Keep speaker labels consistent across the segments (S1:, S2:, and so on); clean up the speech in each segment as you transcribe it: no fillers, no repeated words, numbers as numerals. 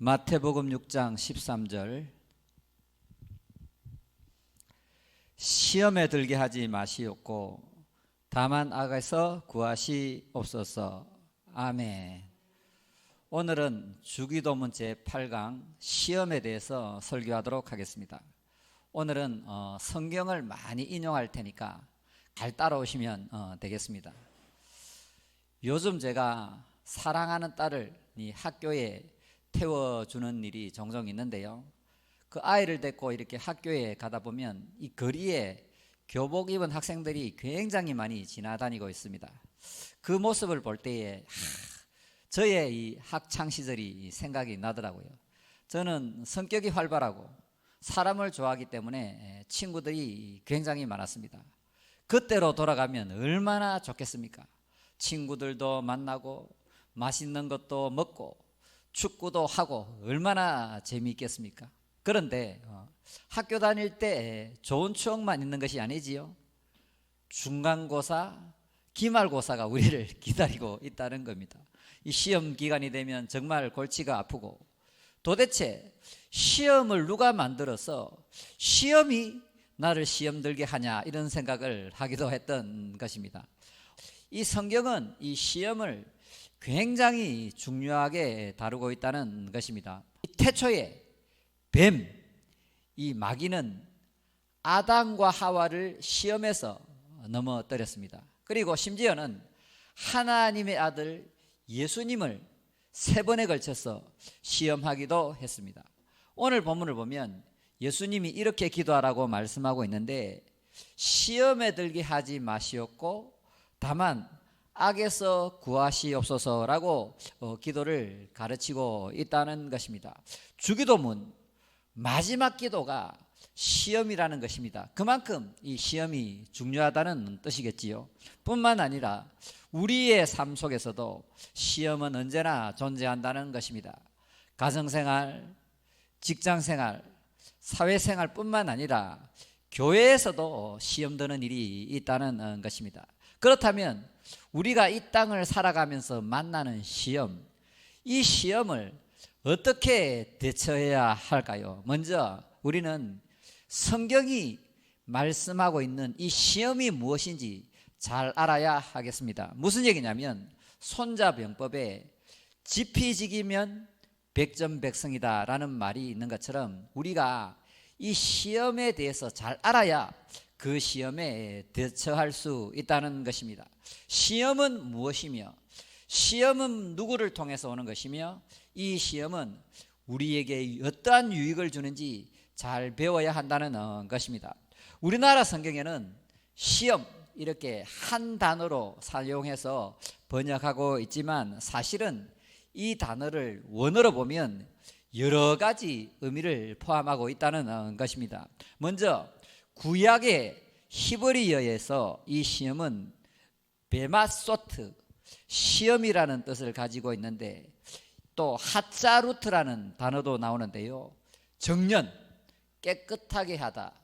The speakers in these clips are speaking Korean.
S1: 마태복음 6장 13절 시험에 들게 하지 마시옵고 다만 악에서 구하시옵소서. 아멘. 오늘은 주기도문 제8강 시험에 대해서 설교하도록 하겠습니다. 오늘은 성경을 많이 인용할 테니까 잘 따라오시면 되겠습니다. 요즘 제가 사랑하는 딸을 학교에 태워주는 일이 종종 있는데요, 그 아이를 데리고 이렇게 학교에 가다 보면 이 거리에 교복 입은 학생들이 굉장히 많이 지나다니고 있습니다. 그 모습을 볼 때에 저의 이 학창 시절이 생각이 나더라고요. 저는 성격이 활발하고 사람을 좋아하기 때문에 친구들이 굉장히 많았습니다. 그때로 돌아가면 얼마나 좋겠습니까? 친구들도 만나고 맛있는 것도 먹고 축구도 하고 얼마나 재미있겠습니까? 그런데 학교 다닐 때 좋은 추억만 있는 것이 아니지요. 중간고사, 기말고사가 우리를 기다리고 있다는 겁니다. 이 시험 기간이 되면 정말 골치가 아프고, 도대체 시험을 누가 만들어서 시험이 나를 시험 들게 하냐, 이런 생각을 하기도 했던 것입니다. 이 성경은 이 시험을 굉장히 중요하게 다루고 있다는 것입니다. 태초에 뱀, 이 마귀는 아담과 하와를 시험에서 넘어뜨렸습니다. 그리고 심지어는 하나님의 아들 예수님을 3번에 걸쳐서 시험하기도 했습니다. 오늘 본문을 보면 예수님이 이렇게 기도하라고 말씀하고 있는데, 시험에 들게 하지 마시옵고 다만 악에서 구하시옵소서라고 기도를 가르치고 있다는 것입니다. 주기도문 마지막 기도가 시험이라는 것입니다. 그만큼 이 시험이 중요하다는 뜻이겠지요. 뿐만 아니라 우리의 삶 속에서도 시험은 언제나 존재한다는 것입니다. 가정생활, 직장생활, 사회생활 뿐만 아니라 교회에서도 시험 드는 일이 있다는 것입니다. 그렇다면 우리가 이 땅을 살아가면서 만나는 시험, 이 시험을 어떻게 대처해야 할까요? 먼저 우리는 성경이 말씀하고 있는 이 시험이 무엇인지 잘 알아야 하겠습니다. 무슨 얘기냐면, 손자병법에 지피지기면 백전백승이다 라는 말이 있는 것처럼, 우리가 이 시험에 대해서 잘 알아야 그 시험에 대처할 수 있다는 것입니다. 시험은 무엇이며, 시험은 누구를 통해서 오는 것이며, 이 시험은 우리에게 어떠한 유익을 주는지 잘 배워야 한다는 것입니다. 우리나라 성경에는 시험 이렇게 한 단어로 사용해서 번역하고 있지만, 사실은 이 단어를 원어로 보면 여러 가지 의미를 포함하고 있다는 것입니다. 먼저 구약의 히브리어에서 이 시험은 베마소트, 시험이라는 뜻을 가지고 있는데, 또 하짜루트라는 단어도 나오는데요, 정연, 깨끗하게 하다,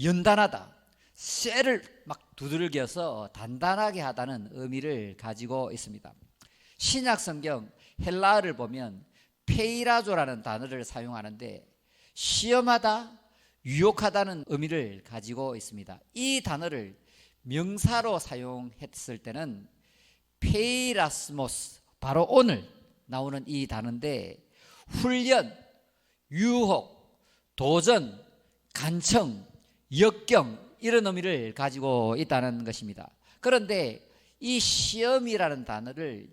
S1: 연단하다, 쇠를 막 두들겨서 단단하게 하다는 의미를 가지고 있습니다. 신약 성경 헬라어를 보면 페이라조라는 단어를 사용하는데, 시험하다, 유혹하다는 의미를 가지고 있습니다. 이 단어를 명사로 사용했을 때는 페이라스모스, 바로 오늘 나오는 이 단어인데, 훈련, 유혹, 도전, 간청, 역경, 이런 의미를 가지고 있다는 것입니다. 그런데 이 시험이라는 단어를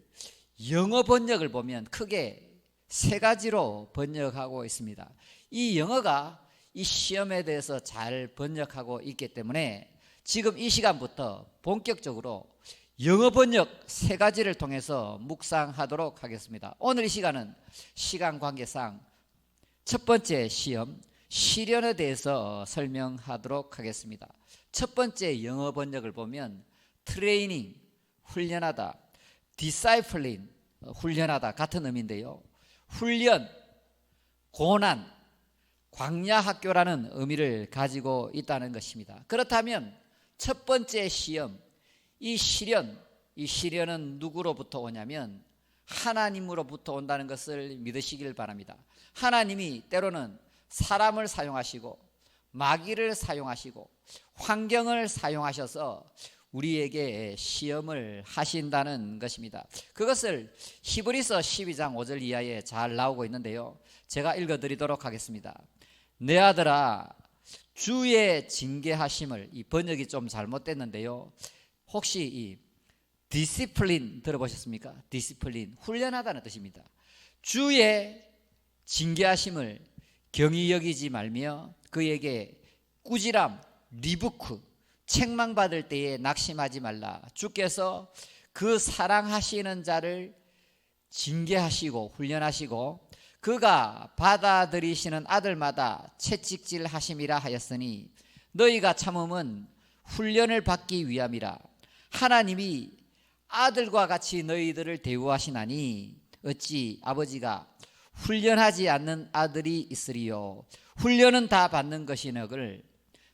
S1: 영어 번역을 보면 크게 3가지로 번역하고 있습니다. 이 영어가 이 시험에 대해서 잘 번역하고 있기 때문에 지금 이 시간부터 본격적으로 영어 번역 3가지를 통해서 묵상하도록 하겠습니다. 오늘 이 시간은 시간 관계상 첫 번째 시험, 시련에 대해서 설명하도록 하겠습니다. 첫 번째 영어 번역을 보면 트레이닝, 훈련하다, 디사이플링, 훈련하다 같은 의미인데요, 훈련, 고난, 광야 학교라는 의미를 가지고 있다는 것입니다. 그렇다면 첫 번째 시험, 이 시련은 누구로부터 오냐면 하나님으로부터 온다는 것을 믿으시길 바랍니다. 하나님이 때로는 사람을 사용하시고 마귀를 사용하시고 환경을 사용하셔서 우리에게 시험을 하신다는 것입니다. 그것을 히브리서 12장 5절 이하에 잘 나오고 있는데요, 제가 읽어드리도록 하겠습니다. 내 아들아, 주의 징계하심을, 이 번역이 좀 잘못됐는데요, 혹시 이 디시플린 들어보셨습니까? 디시플린, 훈련하다는 뜻입니다. 주의 징계하심을 경히 여기지 말며 그에게 꾸지람, 리부크, 책망받을 때에 낙심하지 말라. 주께서 그 사랑하시는 자를 징계하시고 훈련하시고 그가 받아들이시는 아들마다 채찍질 하심이라 하였으니 너희가 참음은 훈련을 받기 위함이라. 하나님이 아들과 같이 너희들을 대우하시나니 어찌 아버지가 훈련하지 않는 아들이 있으리요. 훈련은 다 받는 것이너를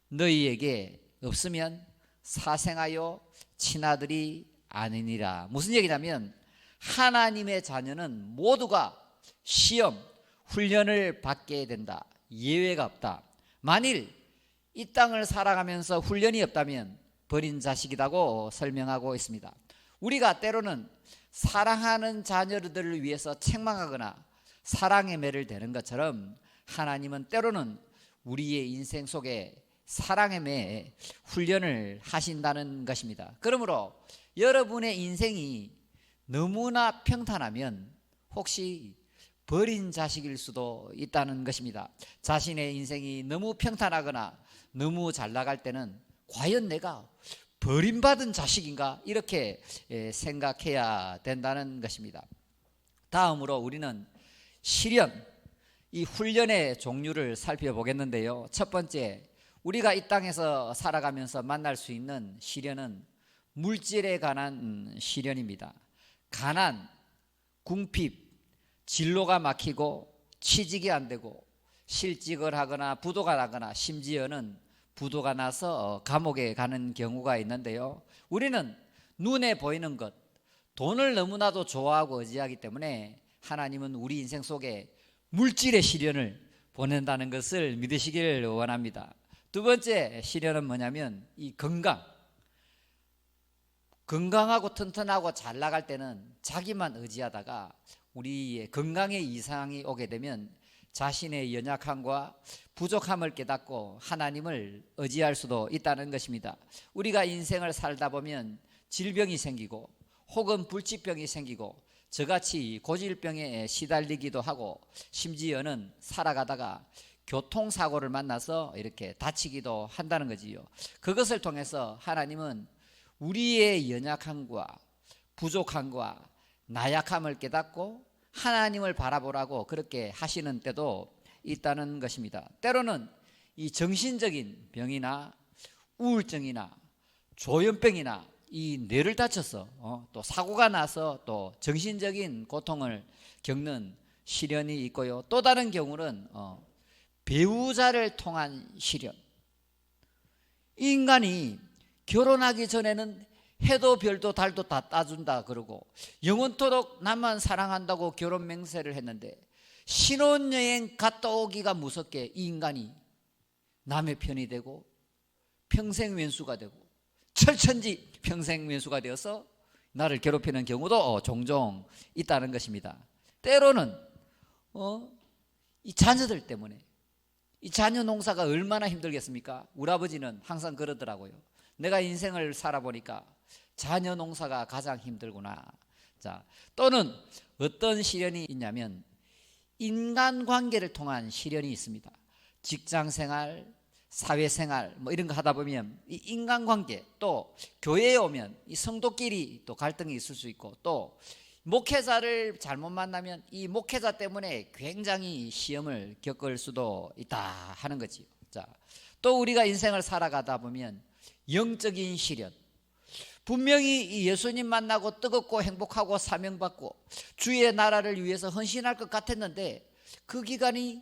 S1: 너희에게 없으면 사생하여 친아들이 아니니라. 무슨 얘기냐면 하나님의 자녀는 모두가 시험, 훈련을 받게 된다. 예외가 없다. 만일 이 땅을 살아가면서 훈련이 없다면 버린 자식이라고 설명하고 있습니다. 우리가 때로는 사랑하는 자녀들을 위해서 책망하거나 사랑의 매를 대는 것처럼 하나님은 때로는 우리의 인생 속에 사랑의 매 훈련을 하신다는 것입니다. 그러므로 여러분의 인생이 너무나 평탄하면 혹시 버린 자식일 수도 있다는 것입니다. 자신의 인생이 너무 평탄하거나 너무 잘 나갈 때는 과연 내가 버림받은 자식인가 이렇게 생각해야 된다는 것입니다. 다음으로 우리는 시련, 이 훈련의 종류를 살펴보겠는데요, 첫 번째, 우리가 이 땅에서 살아가면서 만날 수 있는 시련은 물질에 관한 시련입니다. 가난, 궁핍, 진로가 막히고 취직이 안 되고 실직을 하거나 부도가 나거나 심지어는 부도가 나서 감옥에 가는 경우가 있는데요, 우리는 눈에 보이는 것, 돈을 너무나도 좋아하고 의지하기 때문에 하나님은 우리 인생 속에 물질의 시련을 보낸다는 것을 믿으시길 원합니다. 두 번째 시련은 뭐냐면 이 건강하고 튼튼하고 잘 나갈 때는 자기만 의지하다가 우리의 건강에 이상이 오게 되면 자신의 연약함과 부족함을 깨닫고 하나님을 의지할 수도 있다는 것입니다. 우리가 인생을 살다 보면 질병이 생기고 혹은 불치병이 생기고 저같이 고질병에 시달리기도 하고 심지어는 살아가다가 교통사고를 만나서 이렇게 다치기도 한다는 거지요. 그것을 통해서 하나님은 우리의 연약함과 부족함과 나약함을 깨닫고 하나님을 바라보라고 그렇게 하시는 때도 있다는 것입니다. 때로는 이 정신적인 병이나 우울증이나 조현병이나 이 뇌를 다쳐서 또 사고가 나서 또 정신적인 고통을 겪는 시련이 있고요, 또 다른 경우는 배우자를 통한 시련. 이 인간이 결혼하기 전에는 해도 별도 달도 다 따준다 그러고 영원토록 나만 사랑한다고 결혼 맹세를 했는데 신혼여행 갔다 오기가 무섭게 이 인간이 남의 편이 되고 평생 왼수가 되고 철천지 평생 왼수가 되어서 나를 괴롭히는 경우도 종종 있다는 것입니다. 때로는 이 자녀들 때문에, 이 자녀 농사가 얼마나 힘들겠습니까? 우리 아버지는 항상 그러더라고요. 내가 인생을 살아보니까 자녀 농사가 가장 힘들구나. 자, 또는 어떤 시련이 있냐면 인간관계를 통한 시련이 있습니다. 직장생활, 사회생활 뭐 이런 거 하다 보면 이 인간관계, 또 교회에 오면 이 성도끼리 또 갈등이 있을 수 있고, 또 목회자를 잘못 만나면 이 목회자 때문에 굉장히 시험을 겪을 수도 있다 하는 거지요. 자, 또 우리가 인생을 살아가다 보면 영적인 시련, 분명히 이 예수님 만나고 뜨겁고 행복하고 사명받고 주의 나라를 위해서 헌신할 것 같았는데 그 기간이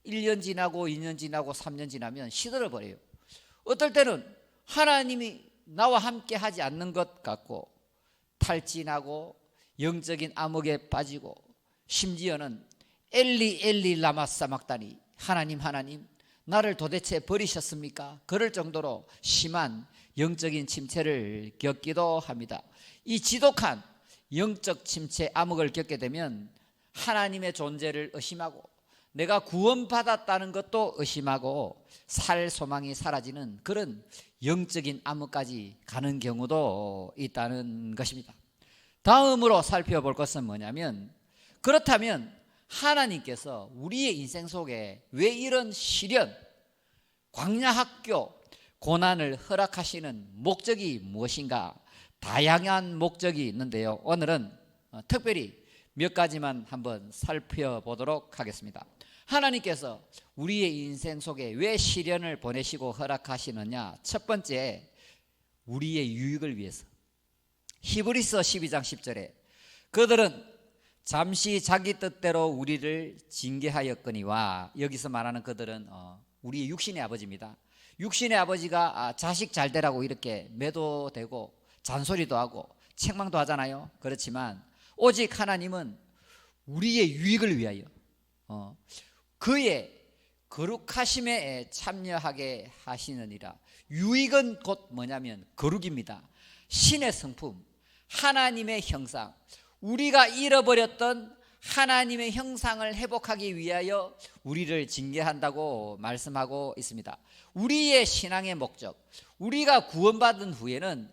S1: 1년 지나고 2년 지나고 3년 지나면 시들어버려요. 어떨 때는 하나님이 나와 함께 하지 않는 것 같고 탈진하고 영적인 암흑에 빠지고 심지어는 엘리 엘리 라마 사막다니, 하나님 하나님 나를 도대체 버리셨습니까? 그럴 정도로 심한 영적인 침체를 겪기도 합니다. 이 지독한 영적 침체 암흑을 겪게 되면 하나님의 존재를 의심하고 내가 구원받았다는 것도 의심하고 살 소망이 사라지는 그런 영적인 암흑까지 가는 경우도 있다는 것입니다. 다음으로 살펴볼 것은 뭐냐면, 그렇다면 하나님께서 우리의 인생 속에 왜 이런 시련, 광야학교, 고난을 허락하시는 목적이 무엇인가? 다양한 목적이 있는데요, 오늘은 특별히 몇 가지만 한번 살펴보도록 하겠습니다. 하나님께서 우리의 인생 속에 왜 시련을 보내시고 허락하시느냐? 첫 번째, 우리의 유익을 위해서. 히브리서 12장 10절에 그들은 잠시 자기 뜻대로 우리를 징계하였거니와, 여기서 말하는 그들은 우리의 육신의 아버지입니다. 육신의 아버지가 자식 잘 되라고 이렇게 매도되고 잔소리도 하고 책망도 하잖아요. 그렇지만 오직 하나님은 우리의 유익을 위하여 그의 거룩하심에 참여하게 하시느니라. 유익은 곧 뭐냐면 거룩입니다. 신의 성품, 하나님의 형상, 우리가 잃어버렸던 하나님의 형상을 회복하기 위하여 우리를 징계한다고 말씀하고 있습니다. 우리의 신앙의 목적, 우리가 구원받은 후에는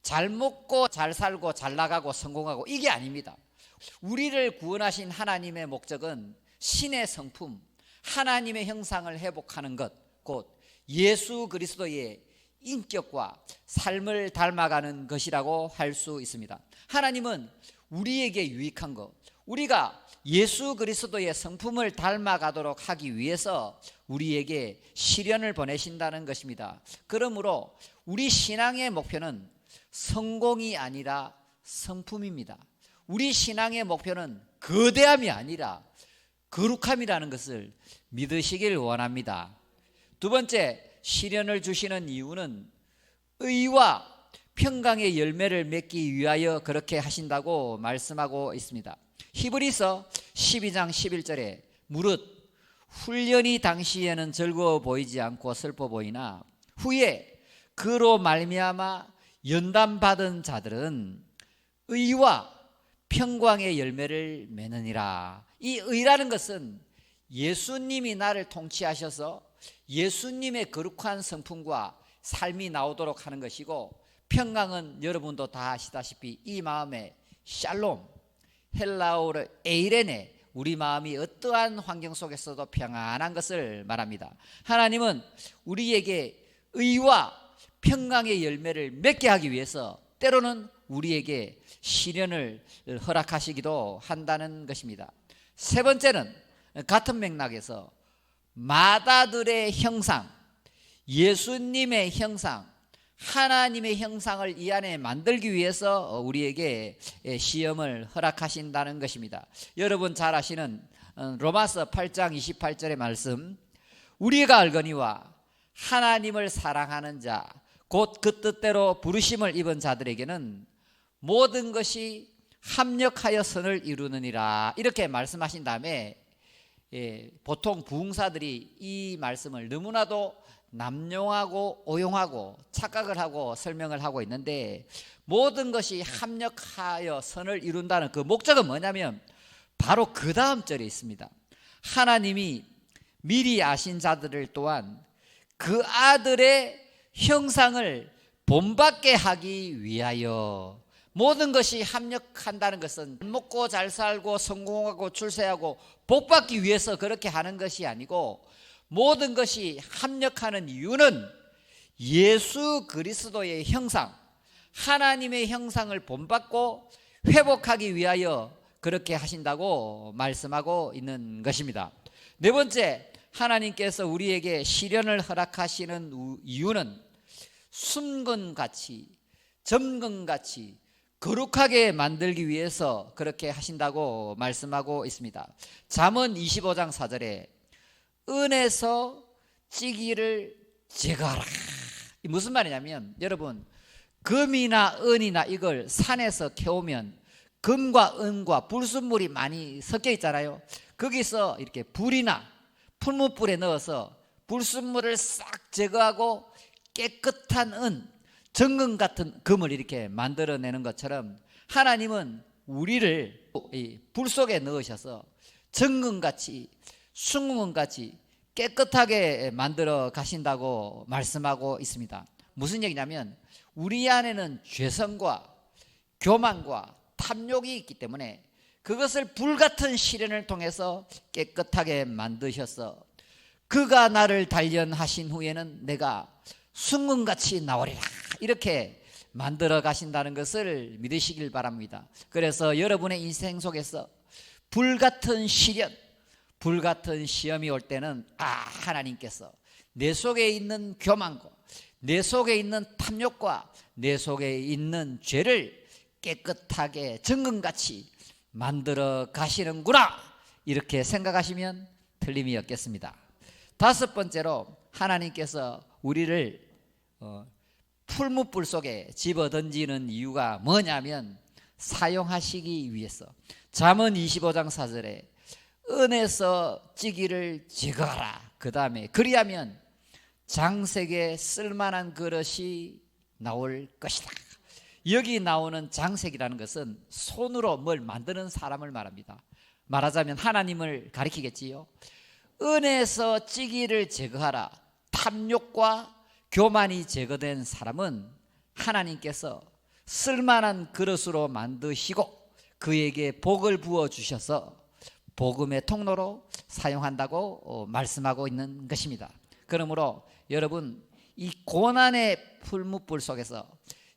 S1: 잘 먹고 잘 살고 잘 나가고 성공하고 이게 아닙니다. 우리를 구원하신 하나님의 목적은 신의 성품, 하나님의 형상을 회복하는 것, 곧 예수 그리스도의 인격과 삶을 닮아가는 것이라고 할 수 있습니다. 하나님은 우리에게 유익한 것, 우리가 예수 그리스도의 성품을 닮아가도록 하기 위해서 우리에게 시련을 보내신다는 것입니다. 그러므로 우리 신앙의 목표는 성공이 아니라 성품입니다. 우리 신앙의 목표는 거대함이 아니라 거룩함이라는 것을 믿으시길 원합니다. 두 번째, 시련을 주시는 이유는 의와 평강의 열매를 맺기 위하여 그렇게 하신다고 말씀하고 있습니다. 히브리서 12장 11절에 무릇 훈련이 당시에는 즐거워 보이지 않고 슬퍼 보이나 후에 그로 말미암아 연단받은 자들은 의와 평강의 열매를 맺느니라. 이 의라는 것은 예수님이 나를 통치하셔서 예수님의 거룩한 성품과 삶이 나오도록 하는 것이고, 평강은 여러분도 다 아시다시피 이 마음의 샬롬, 헬라어로 에이레네, 우리 마음이 어떠한 환경 속에서도 평안한 것을 말합니다. 하나님은 우리에게 의와 평강의 열매를 맺게 하기 위해서 때로는 우리에게 시련을 허락하시기도 한다는 것입니다. 세 번째는 같은 맥락에서 마다들의 형상, 예수님의 형상, 하나님의 형상을 이 안에 만들기 위해서 우리에게 시험을 허락하신다는 것입니다. 여러분 잘 아시는 로마서 8장 28절의 말씀, 우리가 알거니와 하나님을 사랑하는 자 곧 그 뜻대로 부르심을 입은 자들에게는 모든 것이 합력하여 선을 이루느니라, 이렇게 말씀하신 다음에 보통 부흥사들이 이 말씀을 너무나도 남용하고 오용하고 착각을 하고 설명을 하고 있는데, 모든 것이 합력하여 선을 이룬다는 그 목적은 뭐냐면 바로 그 다음 절에 있습니다. 하나님이 미리 아신 자들을 또한 그 아들의 형상을 본받게 하기 위하여. 모든 것이 합력한다는 것은 먹고 잘 살고 성공하고 출세하고 복받기 위해서 그렇게 하는 것이 아니고, 모든 것이 합력하는 이유는 예수 그리스도의 형상, 하나님의 형상을 본받고 회복하기 위하여 그렇게 하신다고 말씀하고 있는 것입니다. 네 번째, 하나님께서 우리에게 시련을 허락하시는 이유는 순금같이 점검같이 거룩하게 만들기 위해서 그렇게 하신다고 말씀하고 있습니다. 잠언 25장 4절에 은에서 찌기를 제거하라. 무슨 말이냐면, 여러분 금이나 은이나 이걸 산에서 캐오면 금과 은과 불순물이 많이 섞여 있잖아요. 거기서 이렇게 불이나 풀무불에 넣어서 불순물을 싹 제거하고 깨끗한 은, 정금 같은 금을 이렇게 만들어내는 것처럼 하나님은 우리를 이 불 속에 넣으셔서 정금같이 순금같이 깨끗하게 만들어 가신다고 말씀하고 있습니다. 무슨 얘기냐면 우리 안에는 죄성과 교만과 탐욕이 있기 때문에 그것을 불같은 시련을 통해서 깨끗하게 만드셔서 그가 나를 단련하신 후에는 내가 순금같이 나오리라 이렇게 만들어 가신다는 것을 믿으시길 바랍니다. 그래서 여러분의 인생 속에서 불같은 시련, 불같은 시험이 올 때는 하나님께서 내 속에 있는 교만과 내 속에 있는 탐욕과 내 속에 있는 죄를 깨끗하게 정금같이 만들어 가시는구나 이렇게 생각하시면 틀림이 없겠습니다. 다섯 번째로 하나님께서 우리를 풀무불 속에 집어던지는 이유가 뭐냐면 사용하시기 위해서. 잠언 25장 4절에 은에서 찌기를 제거하라. 그 다음에 그리하면 장색에 쓸만한 그릇이 나올 것이다. 여기 나오는 장색이라는 것은 손으로 뭘 만드는 사람을 말합니다. 말하자면 하나님을 가리키겠지요. 은에서 찌기를 제거하라. 탐욕과 교만이 제거된 사람은 하나님께서 쓸만한 그릇으로 만드시고 그에게 복을 부어주셔서 복음의 통로로 사용한다고 말씀하고 있는 것입니다. 그러므로 여러분 이 고난의 풀무불 속에서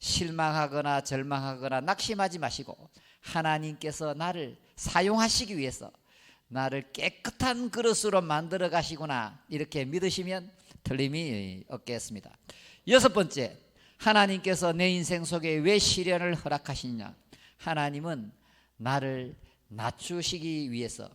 S1: 실망하거나 절망하거나 낙심하지 마시고 하나님께서 나를 사용하시기 위해서 나를 깨끗한 그릇으로 만들어 가시구나 이렇게 믿으시면 틀림이 없겠습니다. 여섯 번째, 하나님께서 내 인생 속에 왜 시련을 허락하시느냐. 하나님은 나를 낮추시기 위해서.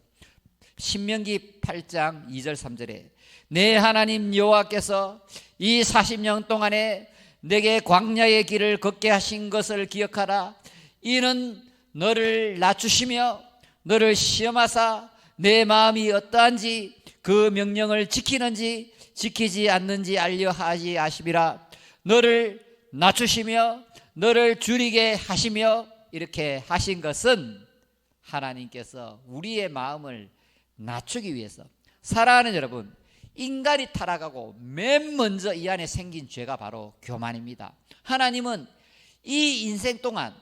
S1: 신명기 8장 2절 3절에 내 하나님 여호와께서 이 40년 동안에 내게 광야의 길을 걷게 하신 것을 기억하라. 이는 너를 낮추시며 너를 시험하사 내 마음이 어떠한지 그 명령을 지키는지 지키지 않는지 알려 하지 아심이라. 너를 낮추시며 너를 줄이게 하시며 이렇게 하신 것은 하나님께서 우리의 마음을 낮추기 위해서. 사랑하는 여러분, 인간이 타락하고 맨 먼저 이 안에 생긴 죄가 바로 교만입니다. 하나님은 이 인생 동안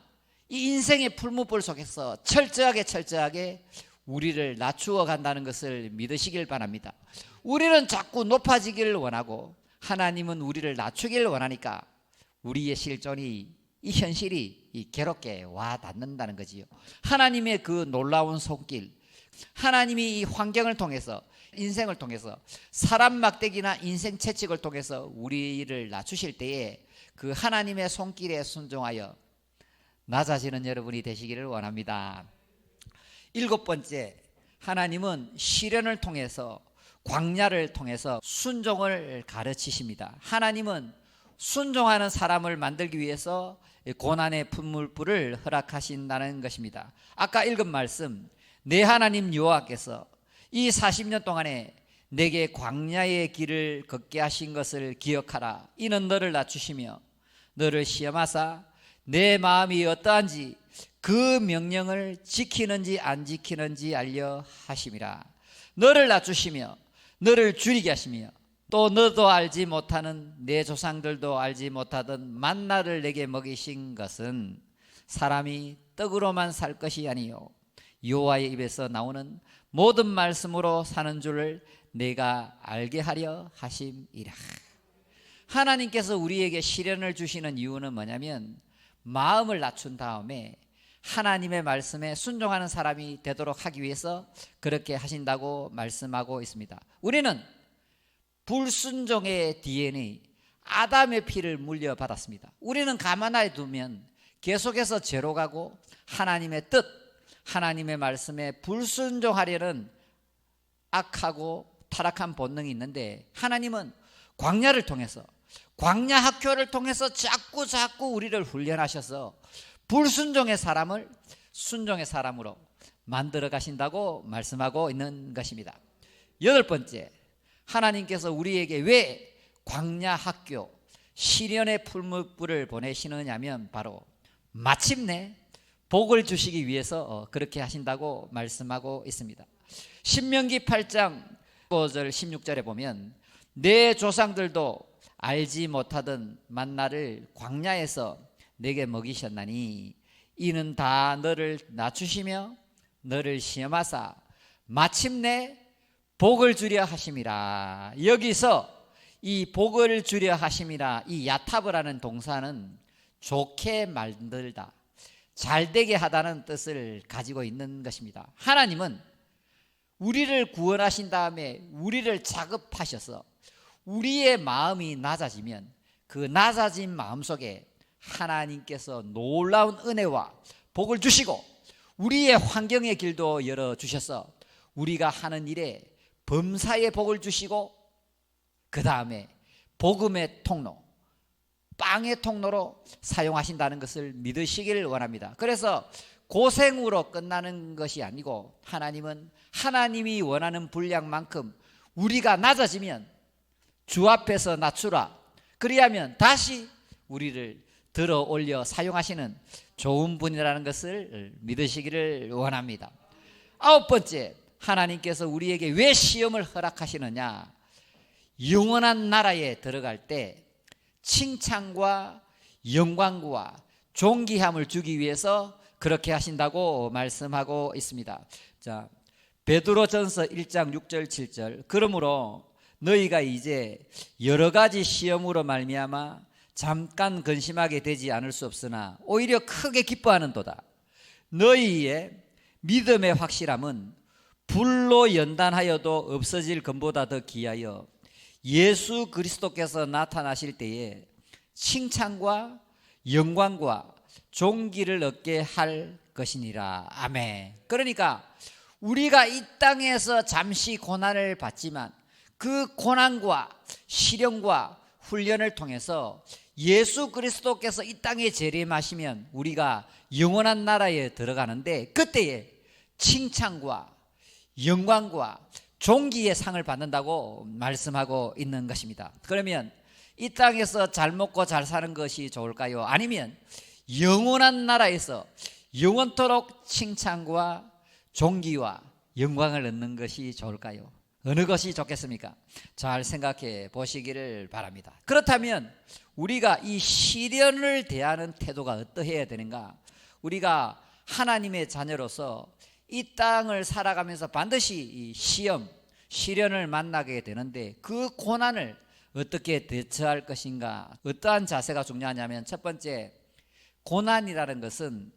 S1: 이 인생의 풀무불 속에서 철저하게 우리를 낮추어 간다는 것을 믿으시길 바랍니다. 우리는 자꾸 높아지기를 원하고 하나님은 우리를 낮추기를 원하니까 우리의 실존이 이 현실이 괴롭게 와 닿는다는 거지요. 하나님의 그 놀라운 손길, 하나님이 이 환경을 통해서 인생을 통해서 사람 막대기나 인생 채찍을 통해서 우리를 낮추실 때에 그 하나님의 손길에 순종하여 낮아지는 여러분이 되시기를 원합니다. 일곱 번째, 하나님은 시련을 통해서 광야를 통해서 순종을 가르치십니다. 하나님은 순종하는 사람을 만들기 위해서 고난의 풀무불을 허락하신다는 것입니다. 아까 읽은 말씀, 내 하나님 여호와께서 이 40년 동안에 내게 광야의 길을 걷게 하신 것을 기억하라. 이는 너를 낮추시며 너를 시험하사 내 마음이 어떠한지 그 명령을 지키는지 안 지키는지 알려 하심이라. 너를 낮추시며 너를 줄이게 하시며 또 너도 알지 못하는 내 조상들도 알지 못하던 만나를 내게 먹이신 것은 사람이 떡으로만 살 것이 아니요 여호와의 입에서 나오는 모든 말씀으로 사는 줄을 내가 알게 하려 하심이라. 하나님께서 우리에게 시련을 주시는 이유는 뭐냐면 마음을 낮춘 다음에 하나님의 말씀에 순종하는 사람이 되도록 하기 위해서 그렇게 하신다고 말씀하고 있습니다. 우리는 불순종의 DNA, 아담의 피를 물려받았습니다. 우리는 가만히 두면 계속해서 죄로 가고 하나님의 뜻, 하나님의 말씀에 불순종하려는 악하고 타락한 본능이 있는데 하나님은 광야를 통해서, 광야 학교를 통해서 자꾸 우리를 훈련하셔서 불순종의 사람을 순종의 사람으로 만들어 가신다고 말씀하고 있는 것입니다. 8번째, 하나님께서 우리에게 왜 광야 학교 시련의 풀무불을 보내시느냐면 바로 마침내 복을 주시기 위해서 그렇게 하신다고 말씀하고 있습니다. 신명기 8장 15절 16절에 보면 내 조상들도 알지 못하던 만나를 광야에서 내게 먹이셨나니 이는 다 너를 낮추시며 너를 시험하사 마침내 복을 주려 하심이라. 여기서 이 복을 주려 하심이라, 이 야타브라는 동사는 좋게 만들다, 잘되게 하다는 뜻을 가지고 있는 것입니다. 하나님은 우리를 구원하신 다음에 우리를 자급하셔서 우리의 마음이 낮아지면 그 낮아진 마음속에 하나님께서 놀라운 은혜와 복을 주시고 우리의 환경의 길도 열어주셔서 우리가 하는 일에 범사의 복을 주시고 그 다음에 복음의 통로, 빵의 통로로 사용하신다는 것을 믿으시기를 원합니다. 그래서 고생으로 끝나는 것이 아니고 하나님은 하나님이 원하는 분량만큼 우리가 낮아지면 주 앞에서 낮추라, 그리하면 다시 우리를 들어 올려 사용하시는 좋은 분이라는 것을 믿으시기를 원합니다. 9번째, 하나님께서 우리에게 왜 시험을 허락하시느냐? 영원한 나라에 들어갈 때 칭찬과 영광과 존귀함을 주기 위해서 그렇게 하신다고 말씀하고 있습니다. 자, 베드로전서 1장 6절 7절 그러므로 너희가 이제 여러 가지 시험으로 말미암아 잠깐 근심하게 되지 않을 수 없으나 오히려 크게 기뻐하는도다. 너희의 믿음의 확실함은 불로 연단하여도 없어질 것보다 더 귀하여 예수 그리스도께서 나타나실 때에 칭찬과 영광과 존귀를 얻게 할 것이니라. 아멘. 그러니까 우리가 이 땅에서 잠시 고난을 받지만 그 고난과 시련과 훈련을 통해서 예수 그리스도께서 이 땅에 재림하시면 우리가 영원한 나라에 들어가는데 그때에 칭찬과 영광과 존귀의 상을 받는다고 말씀하고 있는 것입니다. 그러면 이 땅에서 잘 먹고 잘 사는 것이 좋을까요? 아니면 영원한 나라에서 영원토록 칭찬과 존귀와 영광을 얻는 것이 좋을까요? 어느 것이 좋겠습니까? 잘 생각해 보시기를 바랍니다. 그렇다면 우리가 이 시련을 대하는 태도가 어떠해야 되는가? 우리가 하나님의 자녀로서 이 땅을 살아가면서 반드시 이 시련을 만나게 되는데 그 고난을 어떻게 대처할 것인가? 어떠한 자세가 중요하냐면 첫 번째, 고난이라는 것은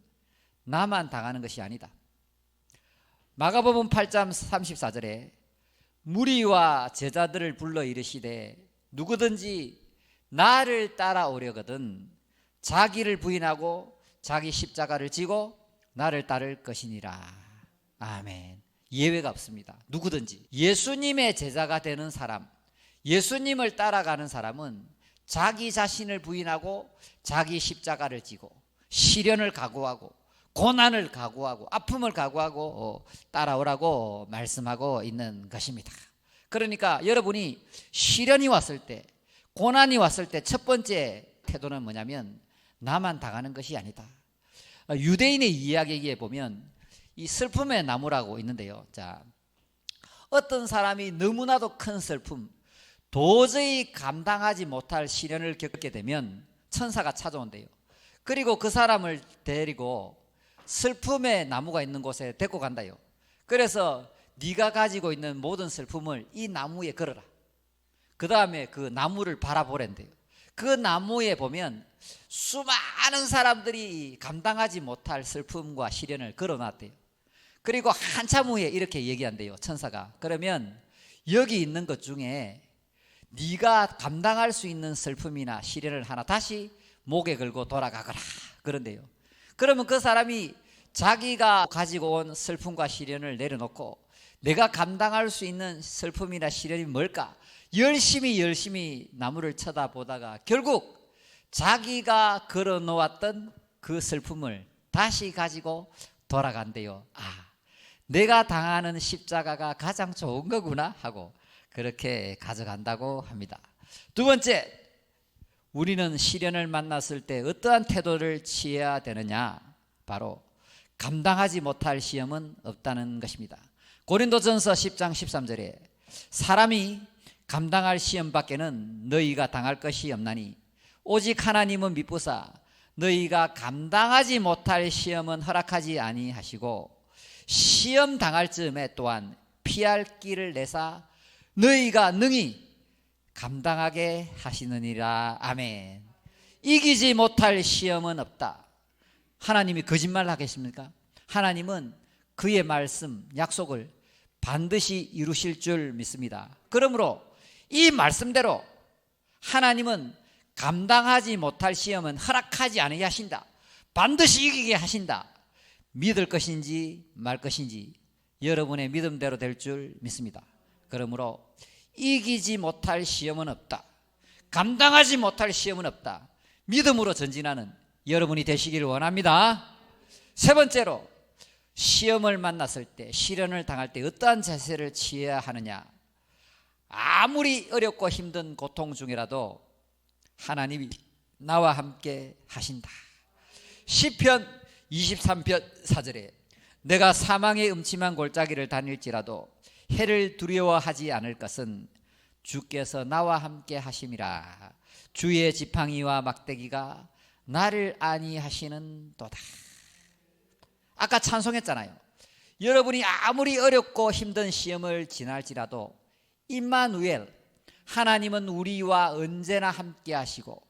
S1: 나만 당하는 것이 아니다. 마가복음 8장 34절에 무리와 제자들을 불러 이르시되 누구든지 나를 따라오려거든 자기를 부인하고 자기 십자가를 지고 나를 따를 것이니라. 아멘. 예외가 없습니다. 누구든지 예수님의 제자가 되는 사람, 예수님을 따라가는 사람은 자기 자신을 부인하고 자기 십자가를 지고 시련을 각오하고 고난을 각오하고 아픔을 각오하고 따라오라고 말씀하고 있는 것입니다. 그러니까 여러분이 시련이 왔을 때, 고난이 왔을 때 첫 번째 태도는 뭐냐면 나만 당하는 것이 아니다. 유대인의 이야기에 보면 이 슬픔의 나무라고 있는데요. 자, 어떤 사람이 너무나도 큰 슬픔, 도저히 감당하지 못할 시련을 겪게 되면 천사가 찾아온대요. 그리고 그 사람을 데리고 슬픔의 나무가 있는 곳에 데리고 간다요. 그래서 네가 가지고 있는 모든 슬픔을 이 나무에 걸어라. 그 다음에 그 나무를 바라보란대요. 그 나무에 보면 수많은 사람들이 감당하지 못할 슬픔과 시련을 걸어놨대요. 그리고 한참 후에 이렇게 얘기한대요. 천사가. 그러면 여기 있는 것 중에 네가 감당할 수 있는 슬픔이나 시련을 하나 다시 목에 걸고 돌아가거라. 그런데요. 그러면 그 사람이 자기가 가지고 온 슬픔과 시련을 내려놓고 내가 감당할 수 있는 슬픔이나 시련이 뭘까? 열심히 나무를 쳐다보다가 결국 자기가 걸어놓았던 그 슬픔을 다시 가지고 돌아간대요. 내가 당하는 십자가가 가장 좋은 거구나 하고 그렇게 가져간다고 합니다. 두 번째, 우리는 시련을 만났을 때 어떠한 태도를 취해야 되느냐? 바로 감당하지 못할 시험은 없다는 것입니다. 고린도전서 10장 13절에 사람이 감당할 시험밖에는 너희가 당할 것이 없나니 오직 하나님은 미쁘사 너희가 감당하지 못할 시험은 허락하지 아니하시고 시험 당할 즈음에 또한 피할 길을 내사 너희가 능히 감당하게 하시느니라. 아멘. 이기지 못할 시험은 없다. 하나님이 거짓말 하겠습니까? 하나님은 그의 말씀, 약속을 반드시 이루실 줄 믿습니다. 그러므로 이 말씀대로 하나님은 감당하지 못할 시험은 허락하지 아니하신다. 반드시 이기게 하신다. 믿을 것인지 말 것인지 여러분의 믿음대로 될 줄 믿습니다. 그러므로 이기지 못할 시험은 없다. 감당하지 못할 시험은 없다. 믿음으로 전진하는 여러분이 되시기를 원합니다. 세 번째로, 시험을 만났을 때, 시련을 당할 때 어떠한 자세를 취해야 하느냐? 아무리 어렵고 힘든 고통 중이라도 하나님이 나와 함께 하신다. 시편 23편 4절에 내가 사망의 음침한 골짜기를 다닐지라도 해를 두려워하지 않을 것은 주께서 나와 함께 하심이라. 주의 지팡이와 막대기가 나를 안위하시는 도다. 아까 찬송했잖아요. 여러분이 아무리 어렵고 힘든 시험을 지날지라도 임마누엘, 하나님은 우리와 언제나 함께 하시고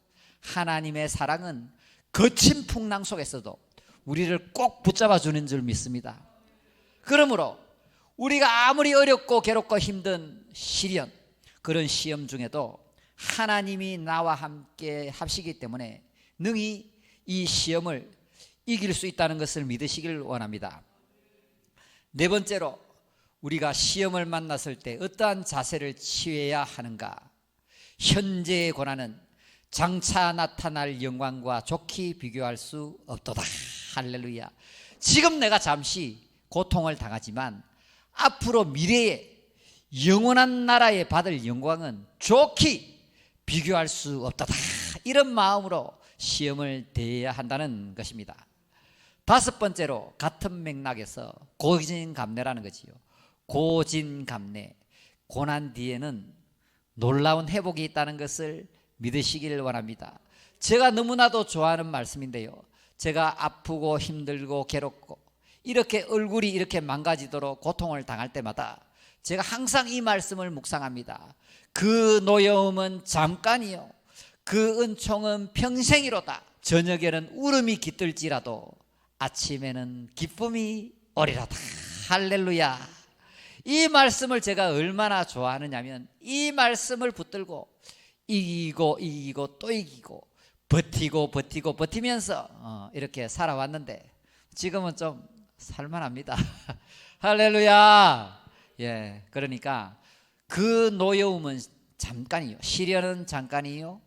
S1: 하나님의 사랑은 거친 풍랑 속에서도 우리를 꼭 붙잡아 주는 줄 믿습니다. 그러므로 우리가 아무리 어렵고 괴롭고 힘든 시련, 그런 시험 중에도 하나님이 나와 함께 하시기 때문에 능히 이 시험을 이길 수 있다는 것을 믿으시길 원합니다. 네 번째로, 우리가 시험을 만났을 때 어떠한 자세를 취해야 하는가? 현재의 고난은 장차 나타날 영광과 좋게 비교할 수 없도다. 할렐루야. 지금 내가 잠시 고통을 당하지만 앞으로 미래에 영원한 나라에 받을 영광은 좋게 비교할 수 없도다. 이런 마음으로 시험을 대해야 한다는 것입니다. 다섯 번째로, 같은 맥락에서 고진감래라는 거지요. 고진감래, 고난 뒤에는 놀라운 회복이 있다는 것을 믿으시기를 원합니다. 제가 너무나도 좋아하는 말씀인데요, 제가 아프고 힘들고 괴롭고 이렇게 얼굴이 이렇게 망가지도록 고통을 당할 때마다 제가 항상 이 말씀을 묵상합니다. 그 노여움은 잠깐이요 그 은총은 평생이로다. 저녁에는 울음이 깃들지라도 아침에는 기쁨이 오리라다. 할렐루야. 이 말씀을 제가 얼마나 좋아하느냐면 이 말씀을 붙들고 이기고 또 이기고 버티고 버티면서 이렇게 살아왔는데 지금은 좀 살만합니다. 할렐루야. 예, 그러니까 그 노여움은 잠깐이요, 시련은 잠깐이요,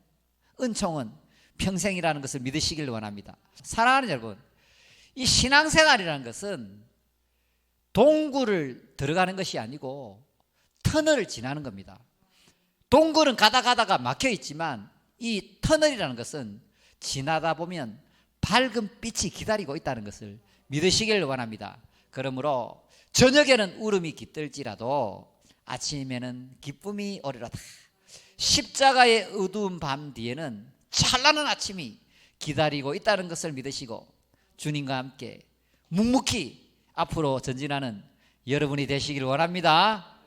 S1: 은총은 평생이라는 것을 믿으시길 원합니다. 사랑하는 여러분, 이 신앙생활이라는 것은 동굴을 들어가는 것이 아니고 터널을 지나는 겁니다. 동굴은 가다가 막혀 있지만 이 터널이라는 것은 지나다 보면 밝은 빛이 기다리고 있다는 것을 믿으시길 원합니다. 그러므로 저녁에는 울음이 깃들지라도 아침에는 기쁨이 오리로다. 십자가의 어두운 밤 뒤에는 찬란한 아침이 기다리고 있다는 것을 믿으시고 주님과 함께 묵묵히 앞으로 전진하는 여러분이 되시길 원합니다.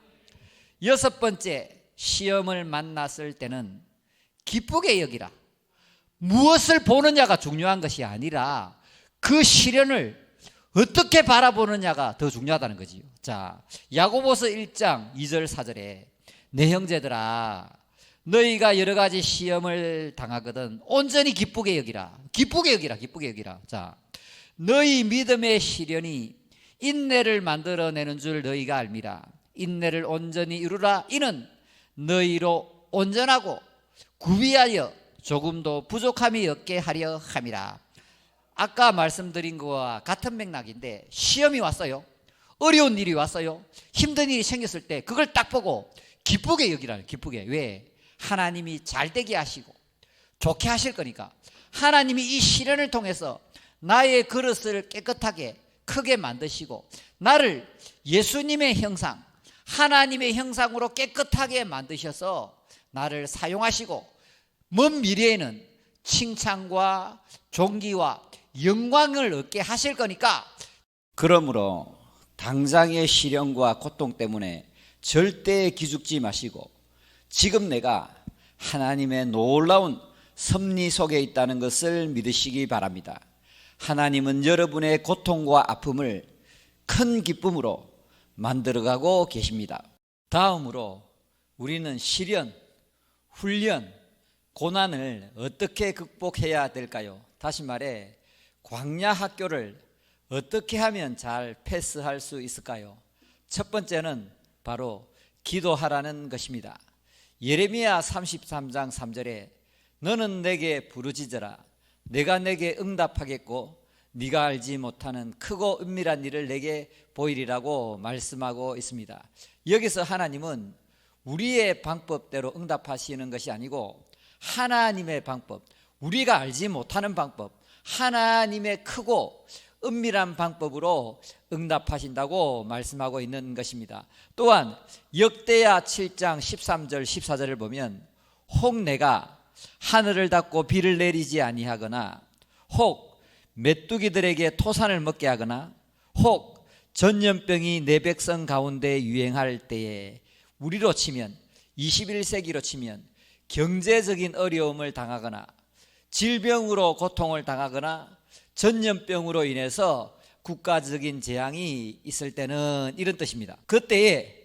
S1: 여섯 번째, 시험을 만났을 때는 기쁘게 여기라. 무엇을 보느냐가 중요한 것이 아니라 그 시련을 어떻게 바라보느냐가 더 중요하다는 거지요. 자, 야고보서 1장 2절 4절에 내 형제들아 너희가 여러 가지 시험을 당하거든 온전히 기쁘게 여기라. 기쁘게 여기라. 자, 너희 믿음의 시련이 인내를 만들어내는 줄 너희가 알미라. 인내를 온전히 이루라. 이는 너희로 온전하고 구비하여 조금도 부족함이 없게 하려 함이라. 아까 말씀드린 거와 같은 맥락인데, 시험이 왔어요. 어려운 일이 왔어요. 힘든 일이 생겼을 때 그걸 딱 보고 기쁘게 여기라요. 기쁘게. 왜? 하나님이 잘되게 하시고 좋게 하실 거니까. 하나님이 이 시련을 통해서 나의 그릇을 깨끗하게 크게 만드시고 나를 예수님의 형상, 하나님의 형상으로 깨끗하게 만드셔서 나를 사용하시고 먼 미래에는 칭찬과 존귀와 영광을 얻게 하실 거니까, 그러므로 당장의 시련과 고통 때문에 절대 기죽지 마시고 지금 내가 하나님의 놀라운 섭리 속에 있다는 것을 믿으시기 바랍니다. 하나님은 여러분의 고통과 아픔을 큰 기쁨으로 만들어가고 계십니다. 다음으로 우리는 시련, 훈련, 고난을 어떻게 극복해야 될까요? 다시 말해 광야 학교를 어떻게 하면 잘 패스할 수 있을까요? 첫 번째는 바로 기도하라는 것입니다. 예레미야 33장 3절에 너는 내게 부르짖어라 내가 내게 응답하겠고 네가 알지 못하는 크고 은밀한 일을 내게 보이리라고 말씀하고 있습니다. 여기서 하나님은 우리의 방법대로 응답하시는 것이 아니고 하나님의 방법, 우리가 알지 못하는 방법, 하나님의 크고 은밀한 방법으로 응답하신다고 말씀하고 있는 것입니다. 또한 역대하 7장 13절 14절을 보면 혹 내가 하늘을 닫고 비를 내리지 아니하거나 혹 메뚜기들에게 토산을 먹게 하거나 혹 전염병이 내 백성 가운데 유행할 때에 우리로 치면 21세기로 치면 경제적인 어려움을 당하거나 질병으로 고통을 당하거나 전염병으로 인해서 국가적인 재앙이 있을 때는 이런 뜻입니다. 그때에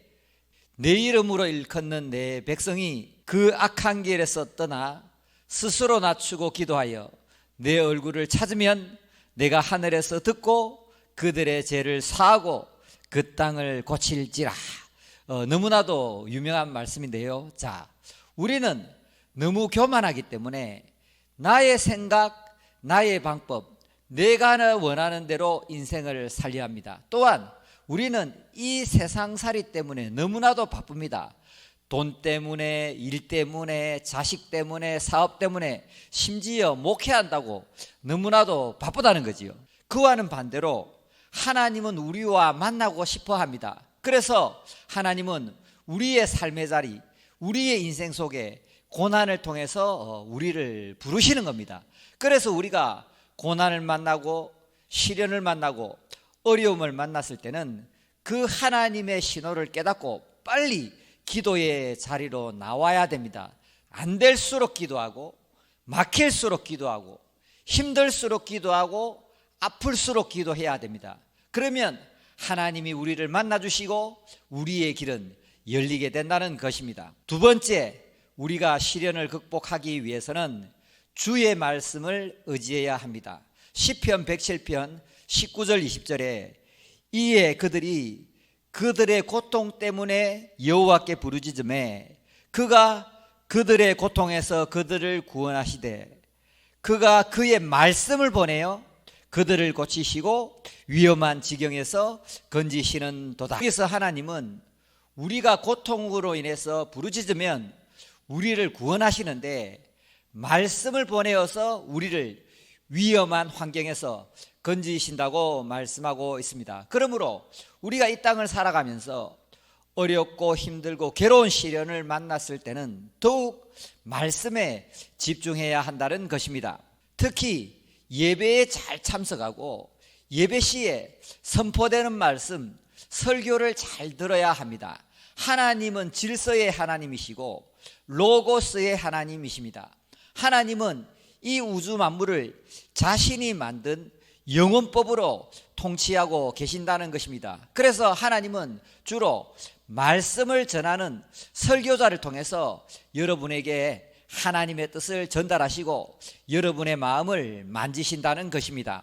S1: 내 이름으로 일컫는 내 백성이 그 악한 길에서 떠나 스스로 낮추고 기도하여 내 얼굴을 찾으면 내가 하늘에서 듣고 그들의 죄를 사하고 그 땅을 고칠지라. 너무나도 유명한 말씀인데요. 자, 우리는 너무 교만하기 때문에 나의 생각, 나의 방법, 내가 원하는 대로 인생을 살려야 합니다. 또한 우리는 이 세상살이 때문에 너무나도 바쁩니다. 돈 때문에, 일 때문에, 자식 때문에, 사업 때문에, 심지어 목회한다고 너무나도 바쁘다는 거지요. 그와는 반대로 하나님은 우리와 만나고 싶어 합니다. 그래서 하나님은 우리의 삶의 자리, 우리의 인생 속에 고난을 통해서 우리를 부르시는 겁니다. 그래서 우리가 고난을 만나고 시련을 만나고 어려움을 만났을 때는 그 하나님의 신호를 깨닫고 빨리 기도의 자리로 나와야 됩니다. 안 될수록 기도하고 막힐수록 기도하고 힘들수록 기도하고 아플수록 기도해야 됩니다. 그러면 하나님이 우리를 만나주시고 우리의 길은 열리게 된다는 것입니다. 두 번째, 우리가 시련을 극복하기 위해서는 주의 말씀을 의지해야 합니다. 시편 107편 19절 20절에 이에 그들이 그들의 고통 때문에 여호와께 부르짖음에 그가 그들의 고통에서 그들을 구원하시되 그가 그의 말씀을 보내어 그들을 고치시고 위험한 지경에서 건지시는 도다. 그래서 하나님은 우리가 고통으로 인해서 부르짖으면 우리를 구원하시는데 말씀을 보내어서 우리를 위험한 환경에서 건지신다고 말씀하고 있습니다. 그러므로 우리가 이 땅을 살아가면서 어렵고 힘들고 괴로운 시련을 만났을 때는 더욱 말씀에 집중해야 한다는 것입니다. 특히 예배에 잘 참석하고 예배 시에 선포되는 말씀, 설교를 잘 들어야 합니다. 하나님은 질서의 하나님이시고 로고스의 하나님이십니다. 하나님은 이 우주 만물을 자신이 만든 영원법으로 통치하고 계신다는 것입니다. 그래서 하나님은 주로 말씀을 전하는 설교자를 통해서 여러분에게 하나님의 뜻을 전달하시고 여러분의 마음을 만지신다는 것입니다.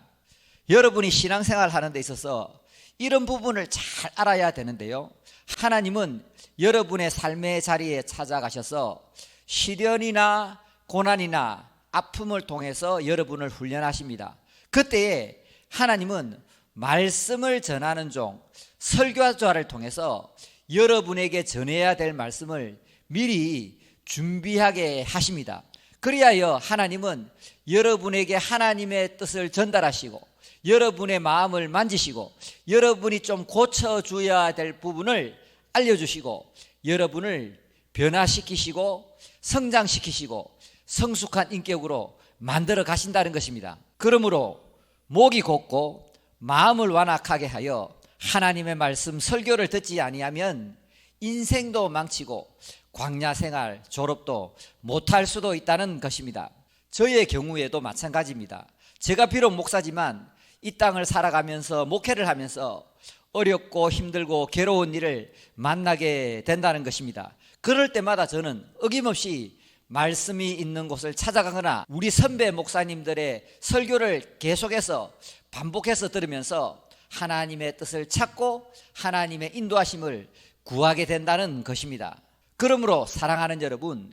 S1: 여러분이 신앙생활 하는 데 있어서 이런 부분을 잘 알아야 되는데요. 하나님은 여러분의 삶의 자리에 찾아가셔서 시련이나 고난이나 아픔을 통해서 여러분을 훈련하십니다. 그때에 하나님은 말씀을 전하는 종, 설교자를 통해서 여러분에게 전해야 될 말씀을 미리 준비하게 하십니다. 그리하여 하나님은 여러분에게 하나님의 뜻을 전달하시고 여러분의 마음을 만지시고 여러분이 좀 고쳐줘야 될 부분을 알려주시고 여러분을 변화시키시고 성장시키시고 성숙한 인격으로 만들어 가신다는 것입니다. 그러므로 목이 곧고 마음을 완악하게 하여 하나님의 말씀 설교를 듣지 아니하면 인생도 망치고 광야 생활 졸업도 못할 수도 있다는 것입니다. 저의 경우에도 마찬가지입니다. 제가 비록 목사지만 이 땅을 살아가면서 목회를 하면서 어렵고 힘들고 괴로운 일을 만나게 된다는 것입니다. 그럴 때마다 저는 어김없이 말씀이 있는 곳을 찾아가거나 우리 선배 목사님들의 설교를 계속해서 반복해서 들으면서 하나님의 뜻을 찾고 하나님의 인도하심을 구하게 된다는 것입니다. 그러므로 사랑하는 여러분,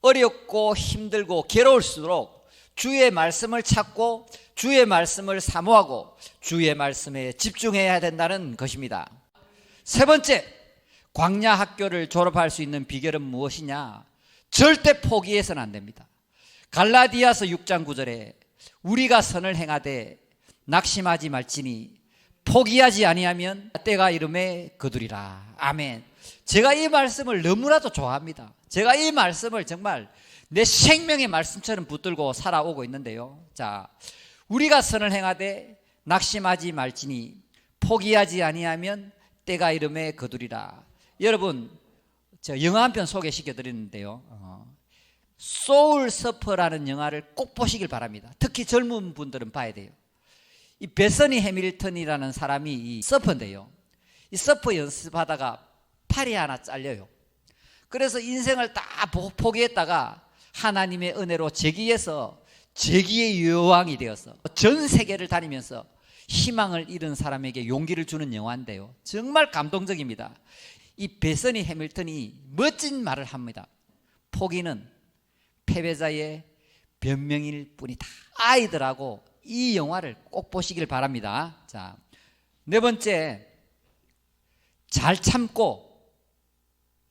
S1: 어렵고 힘들고 괴로울수록 주의 말씀을 찾고 주의 말씀을 사모하고 주의 말씀에 집중해야 된다는 것입니다. 세 번째, 광야 학교를 졸업할 수 있는 비결은 무엇이냐? 절대 포기해서는 안 됩니다. 갈라디아서 6장 9절에 우리가 선을 행하되 낙심하지 말지니 포기하지 아니하면 때가 이름에 거두리라. 아멘. 제가 이 말씀을 너무나도 좋아합니다. 제가 이 말씀을 정말 내 생명의 말씀처럼 붙들고 살아오고 있는데요. 자, 우리가 선을 행하되 낙심하지 말지니 포기하지 아니하면 때가 이름에 거두리라. 여러분, 제가 영화 한 편 소개시켜 드리는데요. 소울 서퍼라는 영화를 꼭 보시길 바랍니다. 특히 젊은 분들은 봐야 돼요. 이 베서니 해밀턴이라는 사람이 이 서퍼인데요. 이 서퍼 연습하다가 팔이 하나 잘려요. 그래서 인생을 다 포기했다가 하나님의 은혜로 재기해서 재기의 여왕이 되어서 전 세계를 다니면서 희망을 잃은 사람에게 용기를 주는 영화인데요. 정말 감동적입니다. 이 베서니 해밀턴이 멋진 말을 합니다. 포기는 패배자의 변명일 뿐이다. 아이들하고 이 영화를 꼭 보시길 바랍니다. 자, 네 번째, 잘 참고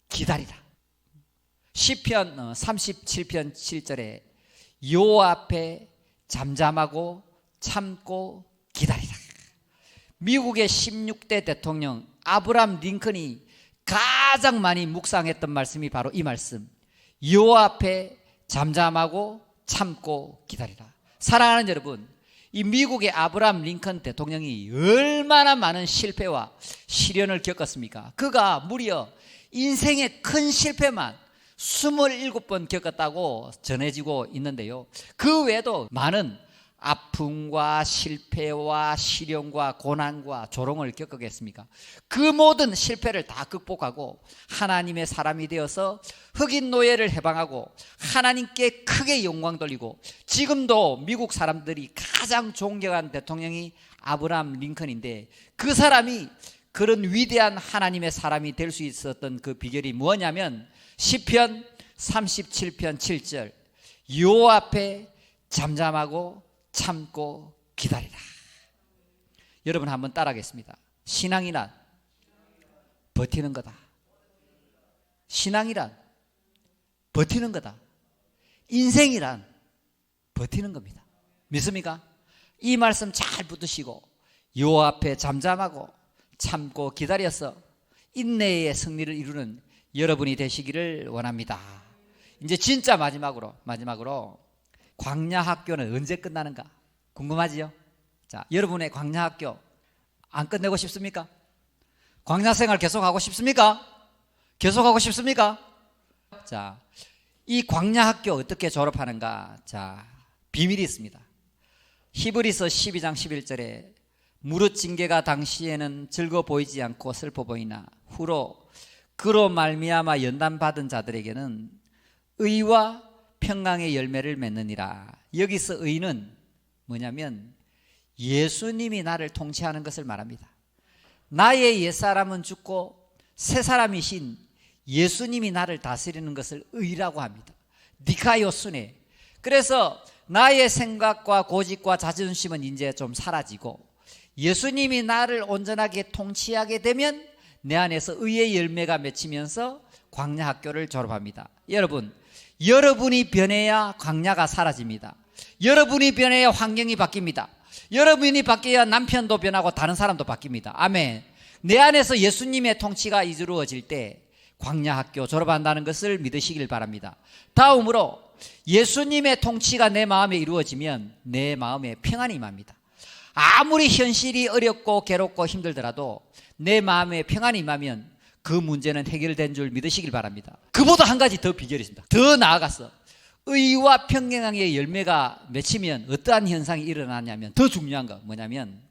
S1: 기다리라. 시편 37편 7절에 여호와 앞에 잠잠하고 참고 기다리라. 미국의 16대 대통령 아브라함 링컨이 가장 많이 묵상했던 말씀이 바로 이 말씀, 여호와 앞에 잠잠하고 참고 기다리라. 사랑하는 여러분, 이 미국의 아브라함 링컨 대통령이 얼마나 많은 실패와 시련을 겪었습니까? 그가 무려 인생의 큰 실패만 27번 겪었다고 전해지고 있는데요. 그 외에도 많은 아픔과 실패와 시련과 고난과 조롱을 겪었겠습니까? 그 모든 실패를 다 극복하고 하나님의 사람이 되어서 흑인 노예를 해방하고 하나님께 크게 영광 돌리고, 지금도 미국 사람들이 가장 존경한 대통령이 아브라함 링컨인데, 그 사람이 그런 위대한 하나님의 사람이 될 수 있었던 그 비결이 뭐냐면 시편 37편 7절 여호와 앞에 잠잠하고 참고 기다리라. 여러분 한번 따라하겠습니다. 신앙이란 버티는 거다. 신앙이란 버티는 거다. 인생이란 버티는 겁니다. 믿습니까? 이 말씀 잘 붙드시고 여호와 앞에 잠잠하고 참고 기다려서 인내의 승리를 이루는 여러분이 되시기를 원합니다. 이제 진짜 마지막으로 광야 학교는 언제 끝나는가 궁금하지요? 자, 여러분의 광야 학교 안 끝내고 싶습니까? 광야 생활 계속하고 싶습니까? 계속하고 싶습니까? 자, 이 광야 학교 어떻게 졸업하는가? 자, 비밀이 있습니다. 히브리서 12장 11절에 무릇 징계가 당시에는 즐거워 보이지 않고 슬퍼 보이나 후로 그로 말미암아 연단받은 자들에게는 의와 평강의 열매를 맺느니라. 여기서 의는 뭐냐면 예수님이 나를 통치하는 것을 말합니다. 나의 옛사람은 죽고 새 사람이신 예수님이 나를 다스리는 것을 의라고 합니다. 니카요스네. 그래서 나의 생각과 고집과 자존심은 이제 좀 사라지고 예수님이 나를 온전하게 통치하게 되면 내 안에서 의의 열매가 맺히면서 광야 학교를 졸업합니다. 여러분, 여러분이 변해야 광야가 사라집니다. 여러분이 변해야 환경이 바뀝니다. 여러분이 바뀌어야 남편도 변하고 다른 사람도 바뀝니다. 아멘. 내 안에서 예수님의 통치가 이루어질 때 광야 학교 졸업한다는 것을 믿으시길 바랍니다. 다음으로 예수님의 통치가 내 마음에 이루어지면 내 마음에 평안이 임합니다. 아무리 현실이 어렵고 괴롭고 힘들더라도 내 마음에 평안이 임하면 그 문제는 해결된 줄 믿으시길 바랍니다. 그보다 한 가지 더 비결이 있습니다. 더 나아가서 의와 평강의 열매가 맺히면 어떠한 현상이 일어나냐면, 더 중요한 거 뭐냐면,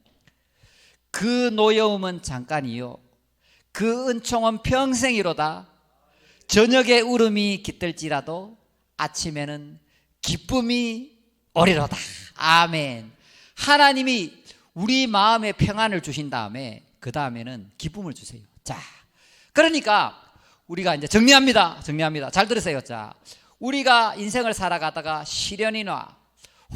S1: 그 노여움은 잠깐이요 그 은총은 평생이로다. 저녁에 울음이 깃들지라도 아침에는 기쁨이 오리로다. 아멘. 하나님이 우리 마음에 평안을 주신 다음에 그 다음에는 기쁨을 주세요. 자, 그러니까 우리가 이제 정리합니다. 잘 들으세요. 자, 우리가 인생을 살아가다가 시련이나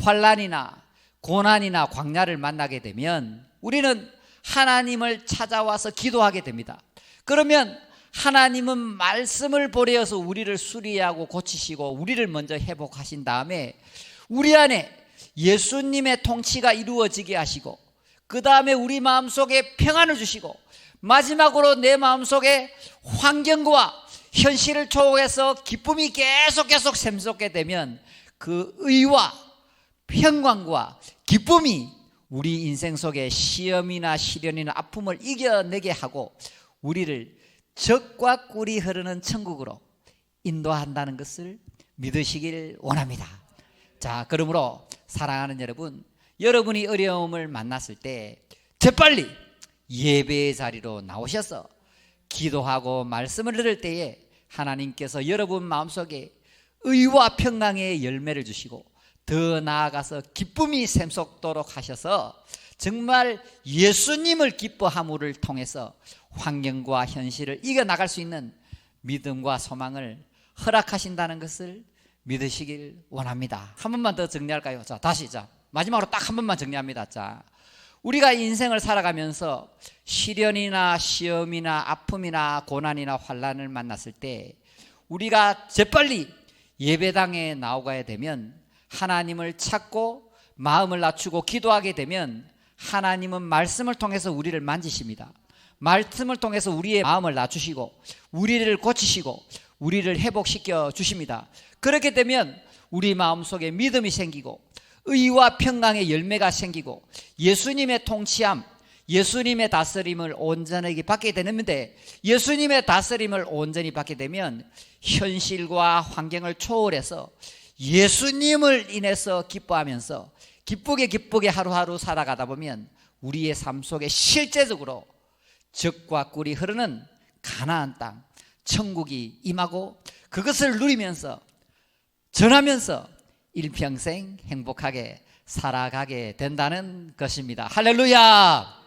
S1: 환난이나 고난이나 광야를 만나게 되면 우리는 하나님을 찾아와서 기도하게 됩니다. 그러면 하나님은 말씀을 보내어서 우리를 수리하고 고치시고 우리를 먼저 회복하신 다음에 우리 안에 예수님의 통치가 이루어지게 하시고 그 다음에 우리 마음속에 평안을 주시고 마지막으로 내 마음속에 환경과 현실을 초월해서 기쁨이 계속 샘솟게 되면 그 의와 평강과 기쁨이 우리 인생 속에 시험이나 시련이나 아픔을 이겨내게 하고 우리를 젖과 꿀이 흐르는 천국으로 인도한다는 것을 믿으시길 원합니다. 자, 그러므로 사랑하는 여러분, 여러분이 어려움을 만났을 때 재빨리 예배의 자리로 나오셔서 기도하고 말씀을 들을 때에 하나님께서 여러분 마음속에 의와 평강의 열매를 주시고 더 나아가서 기쁨이 샘솟도록 하셔서 정말 예수님을 기뻐함을 통해서 환경과 현실을 이겨나갈 수 있는 믿음과 소망을 허락하신다는 것을 믿으시길 원합니다. 한 번만 더 정리할까요? 자, 다시 마지막으로 딱 한 번만 정리합니다. 자, 우리가 인생을 살아가면서 시련이나 시험이나 아픔이나 고난이나 환난을 만났을 때 우리가 재빨리 예배당에 나오가야 되면 하나님을 찾고 마음을 낮추고 기도하게 되면 하나님은 말씀을 통해서 우리를 만지십니다. 말씀을 통해서 우리의 마음을 낮추시고 우리를 고치시고 우리를 회복시켜 주십니다. 그렇게 되면 우리 마음속에 믿음이 생기고 의와 평강의 열매가 생기고 예수님의 통치함, 예수님의 다스림을 온전하게 받게 되는데 예수님의 다스림을 온전히 받게 되면 현실과 환경을 초월해서 예수님을 인해서 기뻐하면서 기쁘게 하루하루 살아가다 보면 우리의 삶 속에 실제적으로 젖과 꿀이 흐르는 가나안 땅, 천국이 임하고 그것을 누리면서 전하면서 일평생 행복하게 살아가게 된다는 것입니다. 할렐루야!